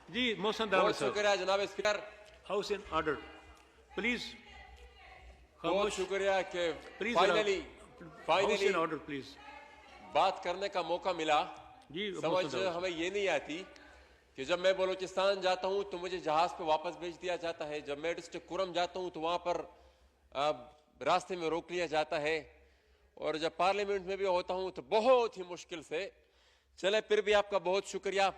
जी मोहसन दावड़ बहुत साहब, शुक्रिया जनाब speaker. House in order please. बहुत शुक्रिया कि please finally house in order please. बात करने का मौका मिला। जी समझ हमें ये नहीं आती कि जब मैं बलूचिस्तान जाता हूं तो मुझे जहाज पे वापस भेज दिया जाता है, जब मैं डिस्ट्रिक्ट कुरम जाता हूं तो वहां पर रास्ते में रोक लिया जाता है, और जब पार्लियामेंट में भी होता हूं तो बहुत ही मुश्किल से। चले, फिर भी आपका बहुत शुक्रिया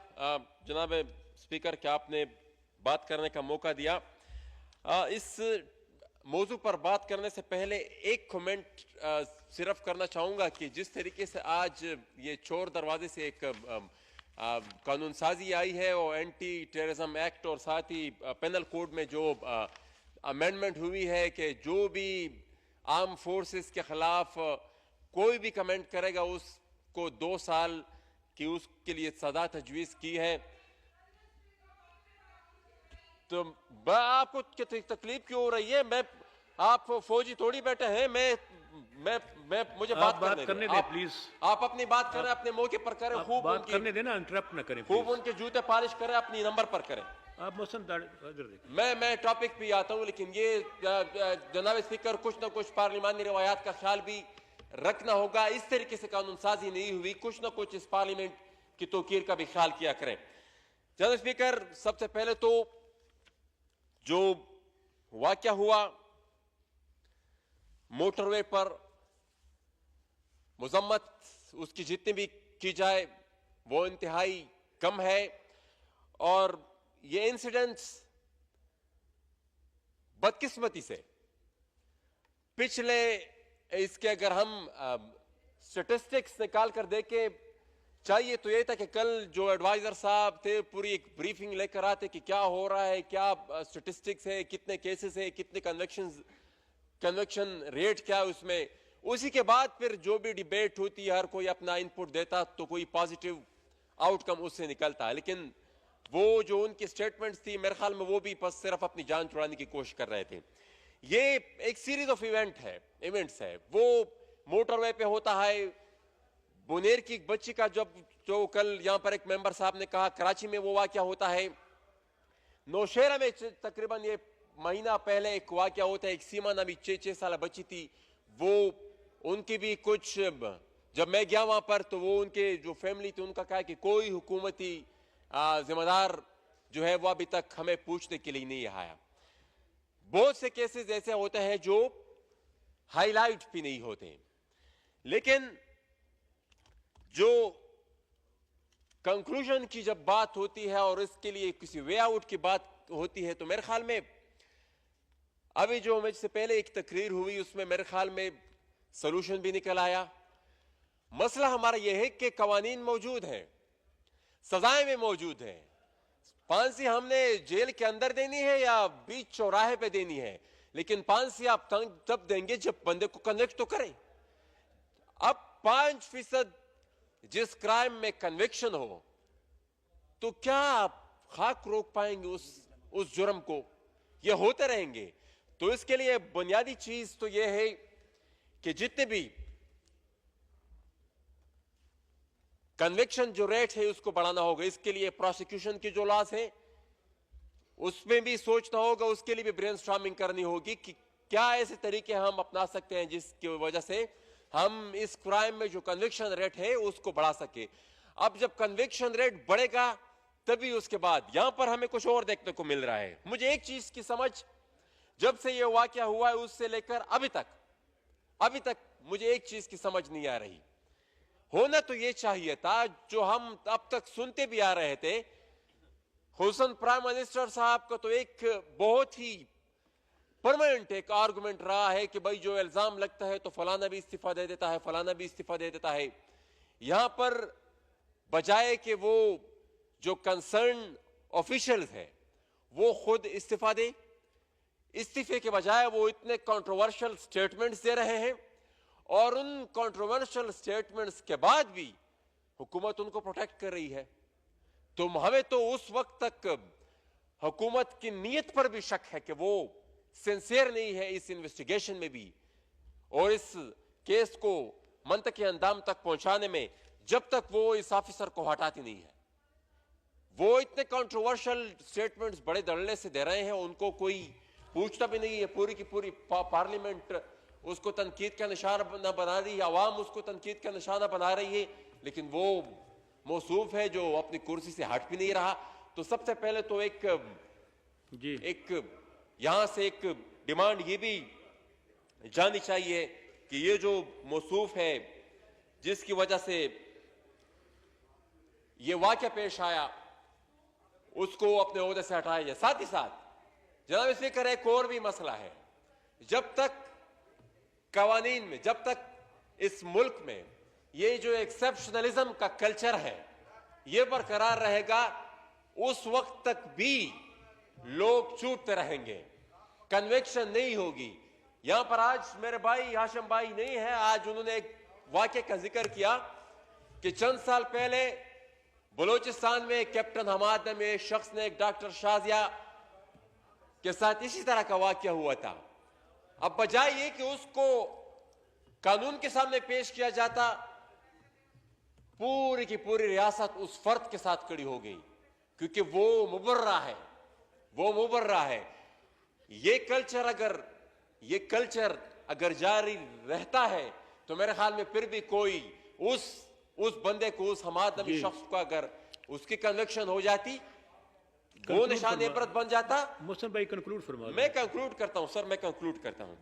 जनाब स्पीकर कि आपने बात करने का मौका दिया। इस मौजू पर बात करने से पहले एक कमेंट सिर्फ करना चाहूंगा कि जिस तरीके से आज ये चोर दरवाजे से एक कानून साजी आई है और एंटी टेररिज्म एक्ट और साथ ही पेनल कोड में जो अमेंडमेंट हुई है कि जो भी आर्म फोर्सेस के खिलाफ कोई भी कमेंट करेगा उसको 2 साल की उसके लिए सजा तजवीज की है। तो आपको तकलीफ क्यों हो रही है? आप फौजी थोड़ी बैठे हैं। मैं मुझे बात करने दे प्लीज। आप अपनी बात करें, अपने मौके पर करें, खूब बात करने देना, इंटरप्ट ना करें, खूब उनके जूते पॉलिश करें, अपनी नंबर पर करें। आप मोहसन मैं टॉपिक पे आता हूं, लेकिन ये जनाब स्पीकर कुछ ना कुछ पार्लिमानी रवायात का ख्याल भी रखना होगा। इस तरीके से कानून साजी नहीं हुई, कुछ ना कुछ इस पार्लियामेंट की तौकीर का भी ख्याल किया करें। जनाब स्पीकर, सबसे पहले तो जो वाकया हुआ मोटरवे पर, मुजम्मत उसकी जितनी भी की जाए वो इंतहाई कम है, और ये इंसिडेंट्स बदकिस्मती से पिछले इसके अगर हम स्टेटिस्टिक्स निकाल कर देखें, चाहिए तो ये था कि कल जो एडवाइजर साहब थे पूरी एक ब्रीफिंग लेकर आते कि क्या हो रहा है, क्या स्टेटिस्टिक्स है, कितने केसेस है, कितने कन्विक्शन रेट क्या है उसमें। उसी के बाद फिर जो भी डिबेट होती है, हर कोई अपना इनपुट देता तो कोई पॉजिटिव आउटकम उससे निकलता है। लेकिन वो जो उनकी स्टेटमेंट्स थी, मेरे ख्याल में वो भी बस सिर्फ अपनी जान छुड़ाने की कोशिश कर रहे थे। ये एक सीरीज ऑफ इवेंट्स है। वो मोटरवे पे होता है, बुनेर की एक बच्ची का जो कल यहां पर एक मेंबर साहब ने कहा कराची में वो वाकया होता है। नौशेरा में तकरीबन ये महीना पहले एक वाकया होता है, एक सीमा नामी 6 साल बच्ची थी, वो उनकी भी कुछ, जब मैं गया वहां पर तो वो उनके जो फैमिली थी उनका कहा कि कोई हुकूमती जिम्मेदार जो है वो अभी तक हमें पूछने के लिए नहीं आया। बहुत से केसेस ऐसे होते हैं जो हाईलाइट भी नहीं होते, लेकिन जो कंक्लूजन की जब बात होती है और इसके लिए किसी वे आउट की बात होती है, तो मेरे ख्याल में अभी जो मुझसे पहले एक तकरीर हुई उसमें मेरे ख्याल में सॉल्यूशन भी निकल आया। मसला हमारा यह है कि कवानीन मौजूद हैं, सजाएं में मौजूद हैं। फांसी हमने जेल के अंदर देनी है या बीच चौराहे पे देनी है, लेकिन फांसी आप तब देंगे जब बंदे को कन्विक्ट तो करें। अब 5% जिस क्राइम में कन्विक्शन हो तो क्या आप खाक रोक पाएंगे उस जुर्म को? ये होते रहेंगे। तो इसके लिए बुनियादी चीज तो यह है कि जितने भी कन्विक्शन जो रेट है उसको बढ़ाना होगा। इसके लिए प्रोसिक्यूशन की जो लॉस है उसमें भी सोचना होगा, उसके लिए भी ब्रेनस्टॉर्मिंग करनी होगी कि क्या ऐसे तरीके हम अपना सकते हैं जिसकी वजह से हम इस क्राइम में जो कन्विक्शन रेट है उसको बढ़ा सके। अब जब कन्विक्शन रेट बढ़ेगा तभी उसके बाद यहां पर हमें कुछ और देखने को मिल रहा है। मुझे एक चीज की समझ, जब से यह वाकया हुआ है उससे लेकर अभी तक मुझे एक चीज की समझ नहीं आ रही। होना तो यह चाहिए था जो हम अब तक सुनते भी आ रहे थे। हुसन प्राइम मिनिस्टर साहब का तो एक बहुत ही परमानेंट एक आर्गुमेंट रहा है कि भाई जो इल्जाम लगता है तो फलाना भी इस्तीफा दे देता है, फलाना भी इस्तीफा दे देता है। यहां पर बजाय कि वो जो कंसर्न ऑफिशियल्स है वो खुद इस्तीफा दे, इस्तीफे के बजाय वो इतने कंट्रोवर्शियल स्टेटमेंट्स दे रहे हैं, और उन कंट्रोवर्शियल स्टेटमेंट्स के बाद भी हुकूमत उनको प्रोटेक्ट कर रही है। तो हमें तो उस वक्त तक हुकूमत की नीयत पर भी शक है कि वो सिंसियर नहीं है इस इन्वेस्टिगेशन में भी, और इस केस को मंतकी अंजाम तक पहुंचाने में, जब तक वो इस ऑफिसर को हटाती नहीं है। वो इतने कंट्रोवर्शियल स्टेटमेंट्स बड़े धड़ल्ले से दे रहे हैं, उनको कोई पूछता भी नहीं है। पूरी की पूरी पार्लियामेंट उसको तनकीद का निशाना बना रही है, आवाम उसको तनकीद का निशाना बना रही है, लेकिन वो मौसूफ है जो अपनी कुर्सी से हट भी नहीं रहा। तो सबसे पहले तो एक यहां से एक डिमांड ये भी जाननी चाहिए कि ये जो मौसूफ है जिसकी वजह से ये वाकया पेश आया, उसको अपने ओहदे से हटाया जाए। साथ ही साथ जनाब स्पीकर, एक और भी मसला है। जब तक कवानीन में, जब तक इस मुल्क में ये जो एक्सेप्शनलिज्म का कल्चर है ये बरकरार रहेगा, उस वक्त तक भी लोग छूटते रहेंगे, कन्विक्शन नहीं होगी। यहां पर आज मेरे भाई हाशिम भाई नहीं है, आज उन्होंने एक वाकये का जिक्र किया कि चंद साल पहले बलूचिस्तान में कैप्टन हमाद नामे एक शख्स ने एक डॉक्टर शाजिया के साथ इसी तरह का वाकया हुआ था। अब बजाय ये कि उसको कानून के सामने पेश किया जाता, पूरी की पूरी रियासत उस फर्द के साथ खड़ी हो गई, क्योंकि वो मुबर्रा है, वो मुबर्रा है। ये कल्चर अगर जारी रहता है तो मेरे ख्याल में फिर भी कोई उस बंदे को, उस हमाद नबी शख्स को अगर उसकी कन्विक्शन हो जाती, वो निशान इबरत बन जाता। मोहसिन भाई कंक्लूड फरमाइए। मैं कंक्लूड करता हूं सर, मैं कंक्लूड करता हूं।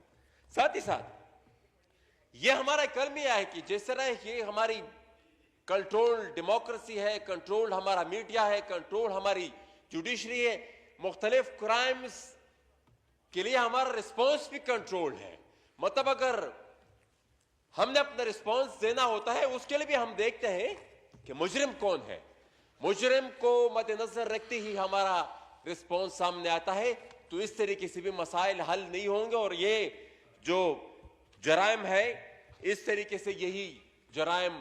साथ ही साथ ये हमारा कलमिया है कि जिस तरह ये हमारी कंट्रोल डेमोक्रेसी है, कंट्रोल हमारा मीडिया है, कंट्रोल हमारी जुडिशरी है, मुख्तलिफ क्राइम्स के लिए हमारा रिस्पॉन्स भी कंट्रोल है। मतलब अगर हमने अपना रिस्पॉन्स देना होता है, उसके लिए भी हम देखते हैं कि मुजरिम कौन है, मुजरिम को मद्देनजर रखते ही हमारा रिस्पॉन्स सामने आता है। तो इस तरीके से भी मसाइल हल नहीं होंगे और ये जो जराइम है, इस तरीके से यही जराइम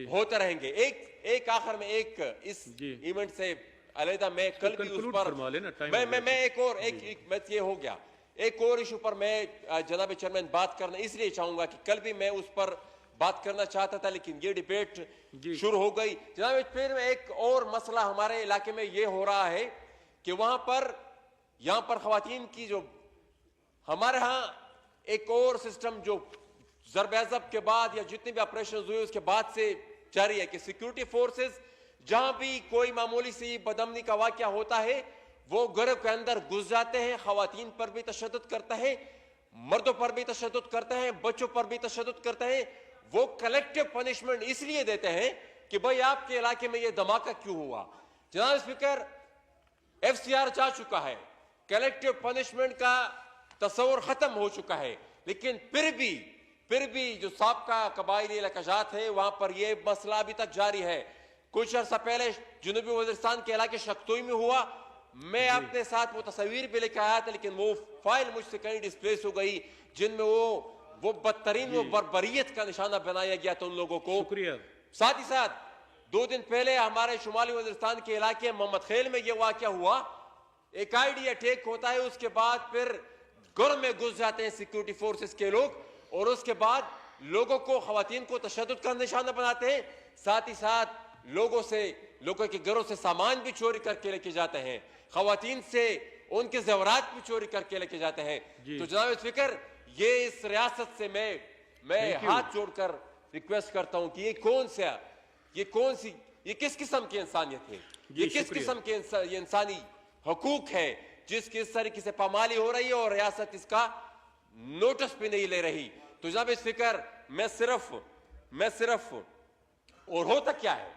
होते रहेंगे। एक आखिर में इस इवेंट से अलहदा मैं कल भी उस पर मैं एक और ये हो गया, एक और इशू पर मैं जनाब चेयरमैन बात करना इसलिए चाहूंगा कि कल भी मैं उस पर बात करना चाहता था, लेकिन ये डिबेट शुरू हो गई। जनाब फिर एक और मसला हमारे इलाके में ये हो रहा है कि यहाँ पर खवातीन की जो हमारे यहाँ एक और सिस्टम जो ज़रब-ए-ज़ब के बाद या जितने भी ऑपरेशन हुए उसके बाद से जारी है कि सिक्योरिटी फोर्सेस जहां भी कोई मामूली सी बदअमनी का वाकया होता है वो घरों के अंदर घुस जाते हैं, खवातीन पर भी तशद्दुद करते हैं, मर्दों पर भी तशद्दुद करते हैं, बच्चों पर भी तशद्दुद करते हैं। वो कलेक्टिव पनिशमेंट इसलिए देते हैं कि भाई आपके इलाके में ये धमाका क्यों हुआ। जनाब स्पीकर, FCR जा चुका है, कलेक्टिव पनिशमेंट का तस्वर खत्म हो चुका है, लेकिन फिर भी जो साबका कबायली इलाकाजात है वहां पर यह मसला अभी तक जारी है। कुछ अर्सा पहले जुनूबी वजीरिस्तान के इलाके शक्तोई में हुआ, मैं अपने साथ वो तस्वीर भी लेकर आया था, लेकिन वो फाइल मुझसे कहीं डिस्प्लेस हो गई जिनमें वो बदतरीन वो बर्बरियत का निशाना बनाया गया था उन लोगों को। शुक्रिया। साथ ही साथ 2 दिन पहले हमारे शुमाली वजीरिस्तान के इलाके मोहम्मद खेल में यह वाकया हुआ, एक आईडी अटैक होता है, उसके बाद फिर घर में घुस जाते हैं सिक्योरिटी फोर्सेस के लोग और उसके बाद लोगों को, खवातीन को तशद्दुद का निशाना बनाते हैं। साथ ही साथ लोगों के घरों से सामान भी चोरी करके लेके जाते हैं, खवातीन से उनके ज़ेवरात भी चोरी करके लेके जाते हैं। तो जनाब स्पीकर, ये इस रियासत से मैं हाथ जोड़कर रिक्वेस्ट करता हूं कि ये किस किस्म की इंसानियत है, ये किस किस्म के इंसानी हकूक है जिसकी इस तरीके से पामाली हो रही है और रियासत इसका नोटिस भी नहीं ले रही। तो जनाब स्पीकर, मैं सिर्फ और होता क्या है,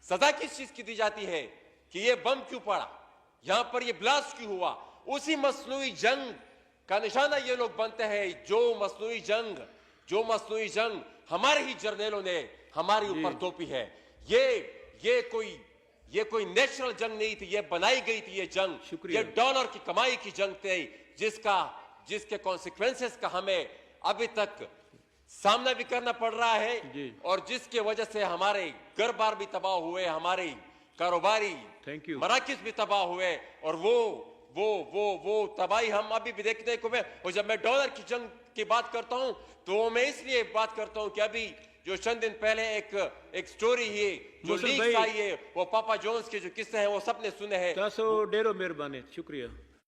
सजा किस चीज की दी जाती है कि ये बम क्यों पड़ा, यहां पर ये ब्लास्ट क्यों हुआ, उसी मसनूई जंग का निशाना ये लोग बनते हैं। जो मसनूई जंग हमारे ही जर्नेलों ने हमारे ऊपर तोपी है। ये कोई नेचुरल जंग नहीं थी, ये बनाई गई थी ये जंग, ये डॉलर की कमाई की जंग थी जिसके कॉन्सिक्वेंसेस का हमें अभी तक सामना भी करना पड़ रहा है और जिसके वजह से हमारे घर बार भी तबाह हुए, हमारे कारोबारी मराकिज भी तबाह हुए और वो तबाही हम अभी भी देखने को। और जब मैं डॉलर की जंग की बात करता हूं तो मैं इसलिए बात करता हूं कि अभी जो चंद दिन पहले एक स्टोरी ही जो मुसल लीक्स भाई- आई है, वो पापा जोन्स के जो किस्से हैं वो सबने सुने हैं। तासो डेरो मेहरबानी शुक्रिया।